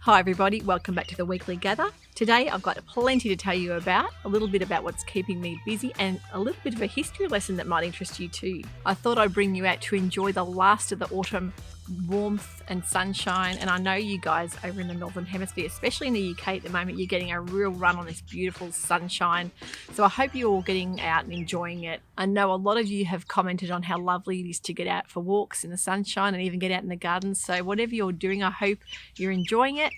Hi everybody, welcome back to the Weekly Gather. Today I've got plenty to tell you about, a little bit about what's keeping me busy and a little bit of a history lesson that might interest you too. I thought I'd bring you out to enjoy the last of the autumn warmth and sunshine, and I know you guys over in the Northern Hemisphere, especially in the UK at the moment, you're getting a real run on this beautiful sunshine. So I hope you're all getting out and enjoying it. I know a lot of you have commented on how lovely it is to get out for walks in the sunshine and even get out in the gardens. So whatever you're doing, I hope you're enjoying it.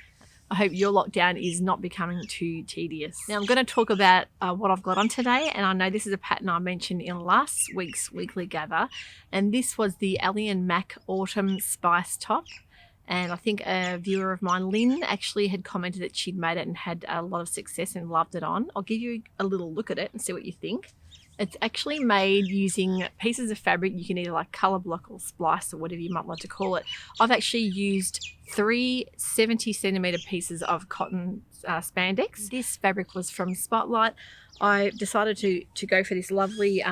I hope your lockdown is not becoming too tedious. Now I'm going to talk about what I've got on today, and I know this is a pattern I mentioned in last week's Weekly Gather, and this was the Ali & Mac Autumn Spice Top. And I think a viewer of mine, Lynn, actually had commented that she'd made it and had a lot of success and loved it on. I'll give you a little look at it and see what you think. It's actually made using pieces of fabric. You can either like colour block or splice or whatever you might like to call it. I've actually used 3 70-centimetre pieces of cotton spandex. This fabric was from Spotlight. I decided to go for this lovely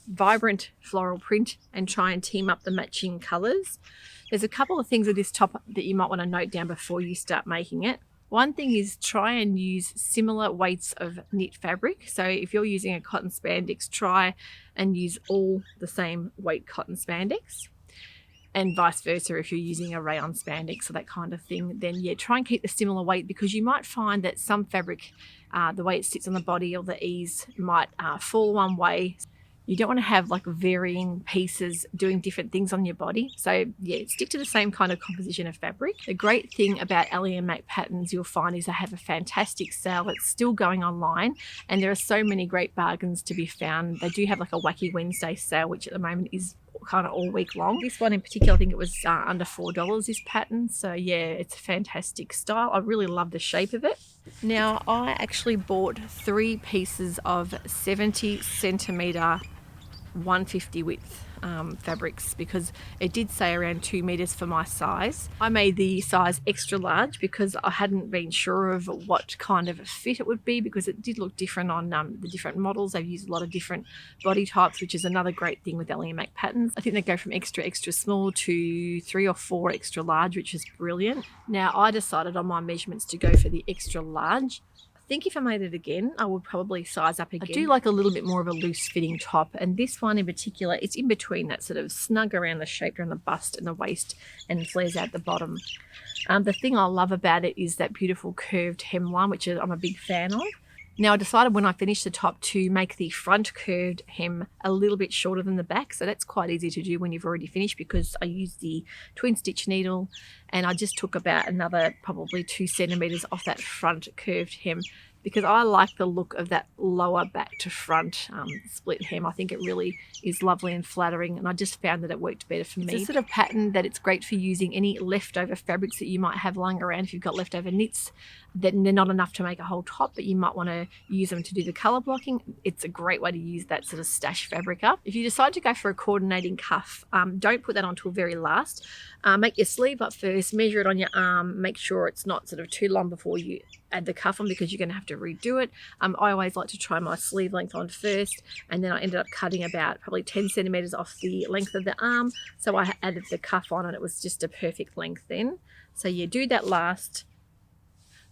vibrant floral print and try and team up the matching colours. There's a couple of things with this top that you might want to note down before you start making it. One thing is try and use similar weights of knit fabric. So if you're using a cotton spandex, try and use all the same weight cotton spandex. And vice versa, if you're using a rayon spandex or that kind of thing, then yeah, try and keep the similar weight, because you might find that some fabric, the way it sits on the body or the ease might fall one way. You don't want to have like varying pieces doing different things on your body. So yeah, stick to the same kind of composition of fabric. The great thing about Ali & Mac patterns you'll find is they have a fantastic sale that's still going online, and there are so many great bargains to be found. They do have like a Wacky Wednesday sale, which at the moment is kind of all week long. This one in particular, I think it was under $4, this pattern. So yeah, it's a fantastic style. I really love the shape of it. Now I actually bought 3 pieces of 70-centimetre 150 width fabrics, because it did say around 2 meters for my size. I made the size extra large because I hadn't been sure of what kind of a fit it would be, because it did look different on the different models. They've used a lot of different body types, which is another great thing with Ali & Mac patterns. I think they go from extra small to 3 or 4 extra large, which is brilliant. Now I decided on my measurements to go for the extra large. I think if I made it again, I would probably size up again. I do like a little bit more of a loose fitting top, and this one in particular, it's in between that sort of snug around the shape around the bust and the waist, and flares out the bottom. The thing I love about it is that beautiful curved hemline, which I'm a big fan of. Now I decided when I finished the top to make the front curved hem a little bit shorter than the back, so that's quite easy to do when you've already finished, because I used the twin stitch needle and I just took about another probably 2 centimeters off that front curved hem, because I like the look of that lower back to front split hem. I think it really is lovely and flattering, and I just found that it worked better for me. It's a sort of pattern that it's great for using any leftover fabrics that you might have lying around. If you've got leftover knits, then they're not enough to make a whole top, but you might want to use them to do the color blocking. It's a great way to use that sort of stash fabric up. If you decide to go for a coordinating cuff, don't put that on till very last. Make your sleeve up first, measure it on your arm, make sure it's not sort of too long before you add the cuff on, because you're going to have to redo it. I always like to try my sleeve length on first, and then I ended up cutting about probably 10 centimeters off the length of the arm, so I added the cuff on and it was just a perfect length then. So yeah, do that last.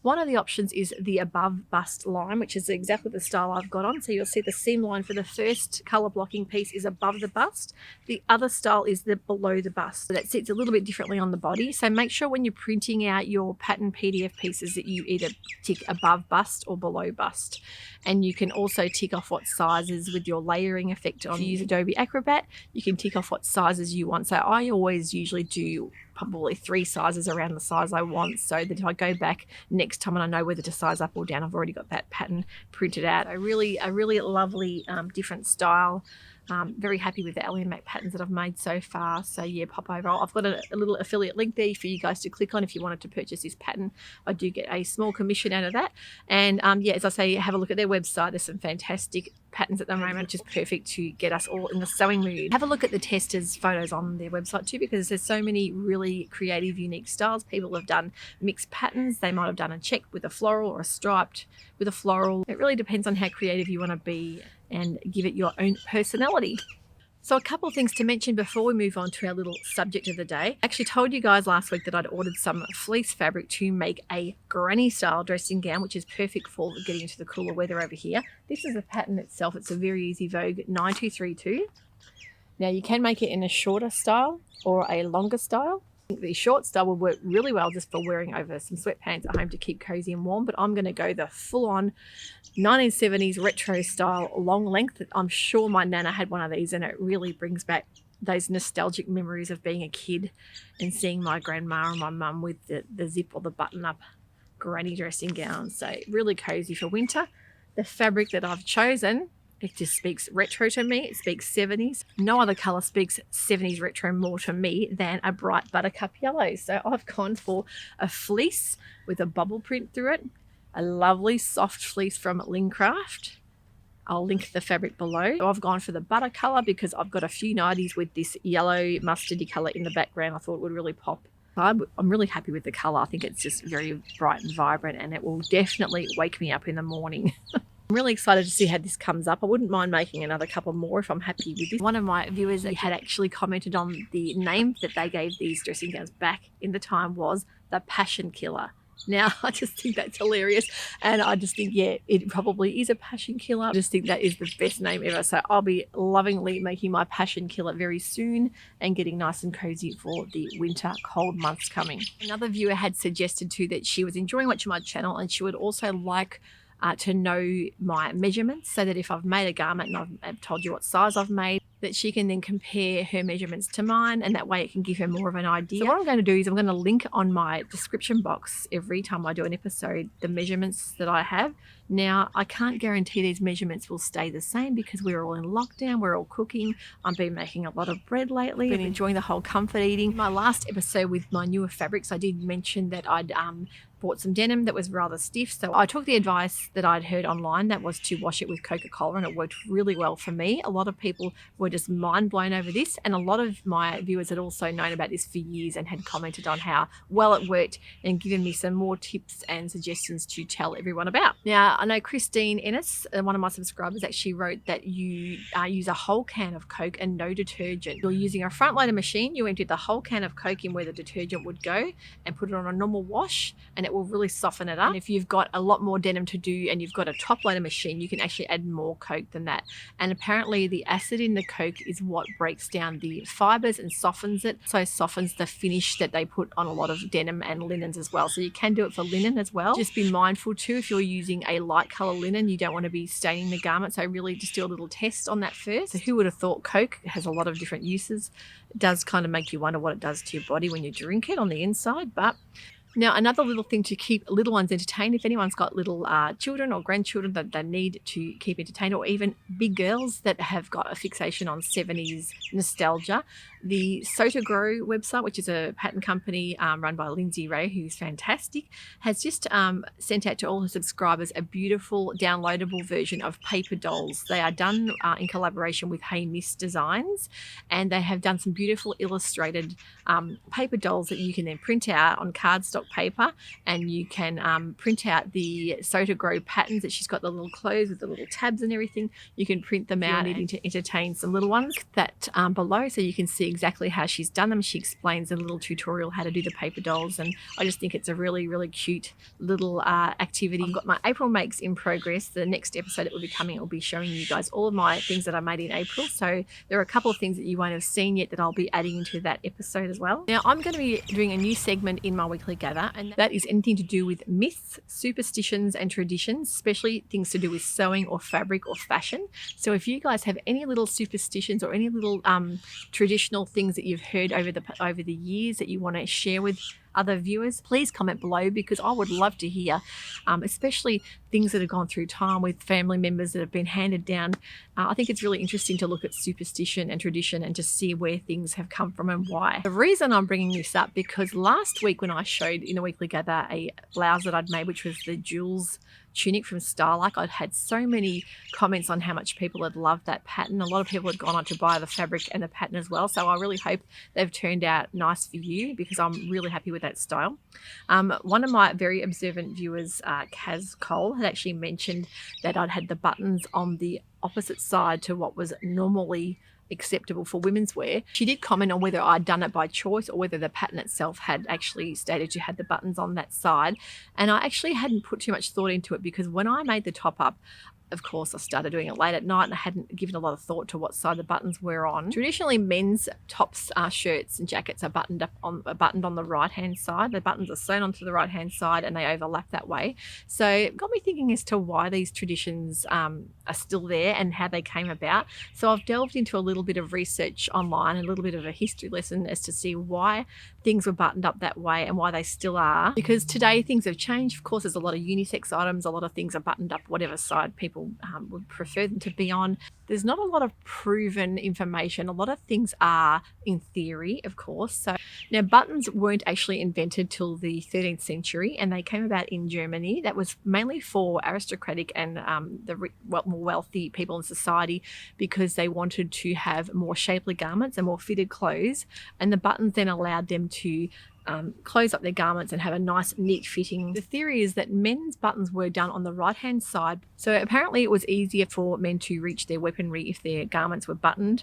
One of the options is the above bust line, which is exactly the style I've got on. So you'll see the seam line for the first colour blocking piece is above the bust. The other style is the below the bust. So that sits a little bit differently on the body. So make sure when you're printing out your pattern PDF pieces that you either tick above bust or below bust. And you can also tick off what sizes with your layering effect. If you use Adobe Acrobat, you can tick off what sizes you want. So I always usually do probably 3 sizes around the size I want, so that if I go back next time and I know whether to size up or down, I've already got that pattern printed out. A really lovely different style. Very happy with the Ali & Mac patterns that I've made so far. So yeah, pop over. I've got a little affiliate link there for you guys to click on if you wanted to purchase this pattern. I do get a small commission out of that. And yeah, as I say, have a look at their website. There's some fantastic patterns at the moment, which is perfect to get us all in the sewing mood. Have a look at the testers' photos on their website too, because there's so many really creative, unique styles. People have done mixed patterns. They might have done a check with a floral or a striped with a floral. It really depends on how creative you want to be and give it your own personality. So a couple of things to mention before we move on to our little subject of the day. I actually told you guys last week that I'd ordered some fleece fabric to make a granny style dressing gown, which is perfect for getting into the cooler weather over here. This is the pattern itself. It's a very easy Vogue 9232. Now you can make it in a shorter style or a longer style. I think the short style will work really well just for wearing over some sweatpants at home to keep cozy and warm, but I'm going to go the full-on 1970s retro style long length. I'm sure my nana had one of these, and it really brings back those nostalgic memories of being a kid and seeing my grandma and my mum with the zip or the button-up granny dressing gown. So really cozy for winter. The fabric that I've chosen, it just speaks retro to me. It speaks 70s. No other colour speaks 70s retro more to me than a bright buttercup yellow. So I've gone for a fleece with a bubble print through it. A lovely soft fleece from Lincraft. I'll link the fabric below. So I've gone for the butter colour because I've got a few 90s with this yellow mustardy colour in the background. I thought it would really pop. I'm really happy with the colour. I think it's just very bright and vibrant, and it will definitely wake me up in the morning. I'm really excited to see how this comes up. I wouldn't mind making another couple more if I'm happy with this. One of my viewers that had actually commented on the name that they gave these dressing gowns back in the time was the Passion Killer. Now, I just think that's hilarious, and I just think, yeah, it probably is a passion killer. I just think that is the best name ever, so I'll be lovingly making my passion killer very soon and getting nice and cozy for the winter cold months coming. Another viewer had suggested too that she was enjoying watching my channel, and she would also like to know my measurements, so that if I've made a garment and I've told you what size I've made, that she can then compare her measurements to mine, and that way it can give her more of an idea. So what I'm going to do is I'm going to link on my description box every time I do an episode the measurements that I have. Now, I can't guarantee these measurements will stay the same because we're all in lockdown, we're all cooking. I've been making a lot of bread lately, been enjoying the whole comfort eating. My last episode with my newer fabrics, I did mention that I'd bought some denim that was rather stiff, so I took the advice that I'd heard online, that was to wash it with Coca-Cola, and it worked really well for me. A lot of people were just mind blown over this, and a lot of my viewers had also known about this for years and had commented on how well it worked and given me some more tips and suggestions to tell everyone about. Now, I know Kristen Ennis, one of my subscribers, actually wrote that you use a whole can of Coke and no detergent. You're using a front loader machine, you emptied the whole can of Coke in where the detergent would go and put it on a normal wash, and it will really soften it up. And if you've got a lot more denim to do and you've got a top loader machine, you can actually add more Coke than that. And apparently the acid in the Coke is what breaks down the fibers and softens it, so softens the finish that they put on a lot of denim and linens as well. So you can do it for linen as well. Just be mindful too, if you're using a light color linen, you don't want to be staining the garment, so really just do a little test on that first. So who would have thought Coke has a lot of different uses? It does kind of make you wonder what it does to your body when you drink it on the inside. But now, another little thing to keep little ones entertained, if anyone's got little children or grandchildren that they need to keep entertained, or even big girls that have got a fixation on 70s nostalgia, the Soto Grow website, which is a pattern company run by Lindsay Ray, who's fantastic, has just sent out to all her subscribers a beautiful downloadable version of paper dolls. They are done in collaboration with Hey Miss Designs, and they have done some beautiful illustrated paper dolls that you can then print out on cardstock paper, and you can print out the Soto Grow patterns that she's got, the little clothes with the little tabs and everything. You can print them out needing to entertain some little ones. That below, so you can see exactly how she's done them. She explains in a little tutorial how to do the paper dolls, and I just think it's a really, really cute little activity. I've got my April makes in progress. The next episode that will be coming, I'll be showing you guys all of my things that I made in April. So there are a couple of things that you won't have seen yet that I'll be adding into that episode as well. Now, I'm going to be doing a new segment in my weekly gather, and that is anything to do with myths, superstitions and traditions, especially things to do with sewing or fabric or fashion. So if you guys have any little superstitions or any little traditional things that you've heard over the years that you want to share with other viewers, please comment below, because I would love to hear, especially things that have gone through time with family members that have been handed down. I think it's really interesting to look at superstition and tradition and to see where things have come from and why. The reason I'm bringing this up, because last week when I showed in a weekly gather a blouse that I'd made, which was the Jules tunic from Starlike, I'd had so many comments on how much people had loved that pattern. A lot of people had gone on to buy the fabric and the pattern as well, so I really hope they've turned out nice for you, because I'm really happy with that style. One of my very observant viewers, Kaz Cole, had actually mentioned that I'd had the buttons on the opposite side to what was normally acceptable for women's wear. She did comment on whether I'd done it by choice or whether the pattern itself had actually stated you had the buttons on that side. And I actually hadn't put too much thought into it, because when I made the top up, of course, I started doing it late at night and I hadn't given a lot of thought to what side the buttons were on. Traditionally, men's tops, shirts and jackets are buttoned on the right-hand side. The buttons are sewn onto the right-hand side and they overlap that way. So it got me thinking as to why these traditions are still there and how they came about. So I've delved into a little bit of research online, a little bit of a history lesson as to see why things were buttoned up that way and why they still are. Because today things have changed. Of course, there's a lot of unisex items. A lot of things are buttoned up whatever side people would prefer them to be on. There's not a lot of proven information. A lot of things are in theory, of course. So now, buttons weren't actually invented till the 13th century, and they came about in Germany. That was mainly for aristocratic and the more wealthy people in society, because they wanted to have more shapely garments and more fitted clothes, and the buttons then allowed them to close up their garments and have a nice neat fitting. The theory is that men's buttons were done on the right hand side, so apparently it was easier for men to reach their weaponry if their garments were buttoned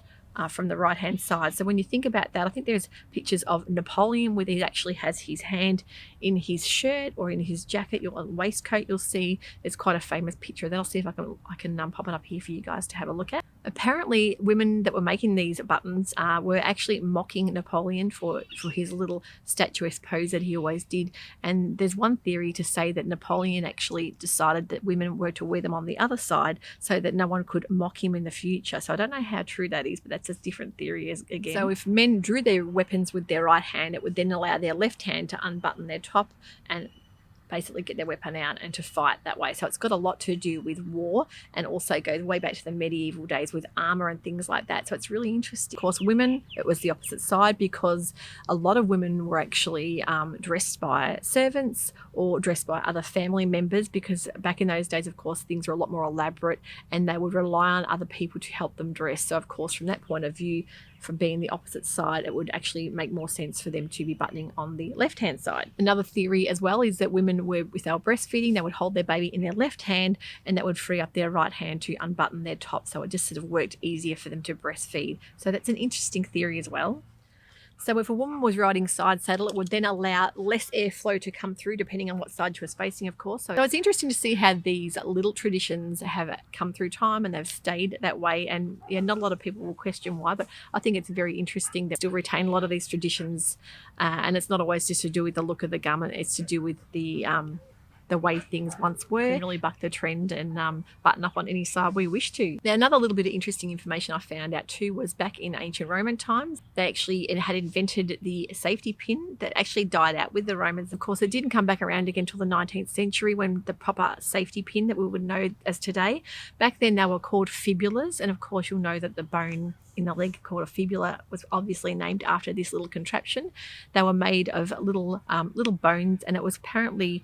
from the right hand side. So when you think about that, I think there's pictures of Napoleon where he actually has his hand in his shirt or in his jacket, your waistcoat. You'll see there's quite a famous picture of that. I'll see if I can pop it up here for you guys to have a look at. Apparently, women that were making these buttons were actually mocking Napoleon for his little statuesque pose that he always did. And there's one theory to say that Napoleon actually decided that women were to wear them on the other side so that no one could mock him in the future. So I don't know how true that is, but that's a different theory again. So if men drew their weapons with their right hand, it would then allow their left hand to unbutton their top and basically get their weapon out and to fight that way. So it's got a lot to do with war, and also goes way back to the medieval days with armor and things like that. So it's really interesting. Of course, women, it was the opposite side, because a lot of women were actually dressed by servants or dressed by other family members, because back in those days, of course, things were a lot more elaborate and they would rely on other people to help them dress. So of course, from that point of view, from being the opposite side, it would actually make more sense for them to be buttoning on the left-hand side. Another theory as well is that women were, if they were breastfeeding, they would hold their baby in their left hand, and that would free up their right hand to unbutton their top. So it just sort of worked easier for them to breastfeed. So that's an interesting theory as well. So if a woman was riding side saddle, it would then allow less airflow to come through, depending on what side she was facing, of course. So it's interesting to see how these little traditions have come through time and they've stayed that way. And yeah, not a lot of people will question why, but I think it's very interesting that still retain a lot of these traditions. And it's not always just to do with the look of the garment, it's to do with the way things once were. We can really buck the trend and button up on any side we wish to. Now, another little bit of interesting information I found out too was back in ancient Roman times, they actually had invented the safety pin that actually died out with the Romans. Of course, it didn't come back around again until the 19th century, when the proper safety pin that we would know as today. Back then they were called fibulas, and of course you'll know that the bone in the leg called a fibula was obviously named after this little contraption. They were made of little bones, and it was apparently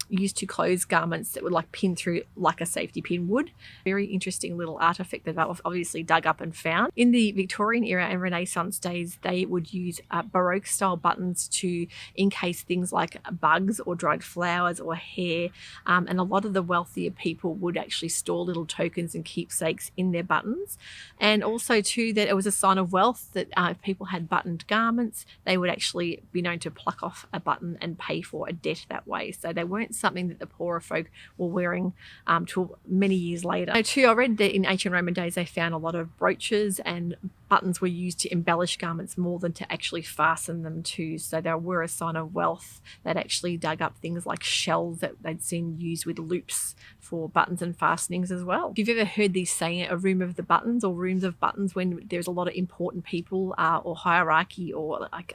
used to close garments that would like pin through like a safety pin would. Very interesting little artifact that I've obviously dug up and found. In the Victorian era and Renaissance days, they would use Baroque style buttons to encase things like bugs or dried flowers or hair, and a lot of the wealthier people would actually store little tokens and keepsakes in their buttons. And also too, that it was a sign of wealth that if people had buttoned garments, they would actually be known to pluck off a button and pay for a debt that way. So they weren't something that the poorer folk were wearing till many years later. So too, I read that in ancient Roman days they found a lot of brooches, and buttons were used to embellish garments more than to actually fasten them to. So they were a sign of wealth. They'd actually dug up things like shells that they'd seen used with loops for buttons and fastenings as well. If you've ever heard these saying, a room of the buttons or rooms of buttons, when there's a lot of important people or hierarchy or like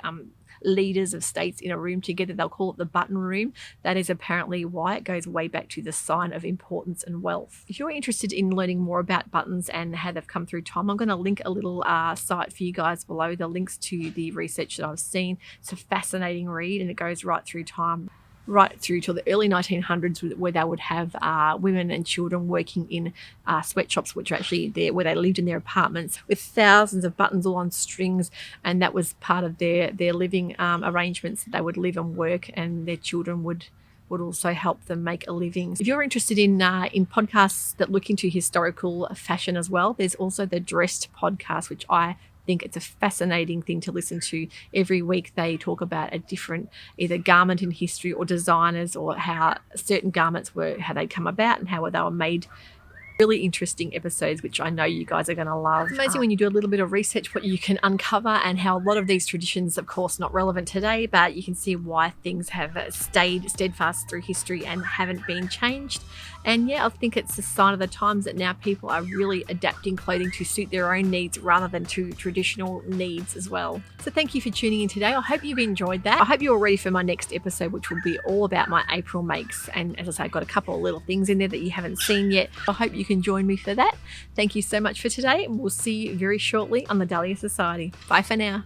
leaders of states in a room together, they'll call it the button room. That is apparently why. It goes way back to the sign of importance and wealth. If you're interested in learning more about buttons and how they've come through time, I'm going to link a little site for you guys below, the links to the research that I've seen. It's a fascinating read, and it goes right through time, right through to the early 1900s, where they would have women and children working in sweatshops, which are actually there where they lived in their apartments, with thousands of buttons all on strings, and that was part of their living arrangements. They would live and work, and their children would would also help them make a living. If you're interested in podcasts that look into historical fashion as well, there's also the Dressed podcast, which I think it's a fascinating thing to listen to. Every week they talk about a different either garment in history or designers, or how certain garments were, how they come about and how they were made. Really interesting episodes, which I know you guys are going to love. It's amazing when you do a little bit of research what you can uncover, and how a lot of these traditions, of course, not relevant today, but you can see why things have stayed steadfast through history and haven't been changed. And yeah, I think it's a sign of the times that now people are really adapting clothing to suit their own needs rather than to traditional needs as well. So thank you for tuning in today. I hope you've enjoyed that. I hope you're ready for my next episode, which will be all about my April makes. And as I say, I've got a couple of little things in there that you haven't seen yet. I hope you can join me for that. Thank you so much for today, and we'll see you very shortly on the Dahlia Society. Bye for now.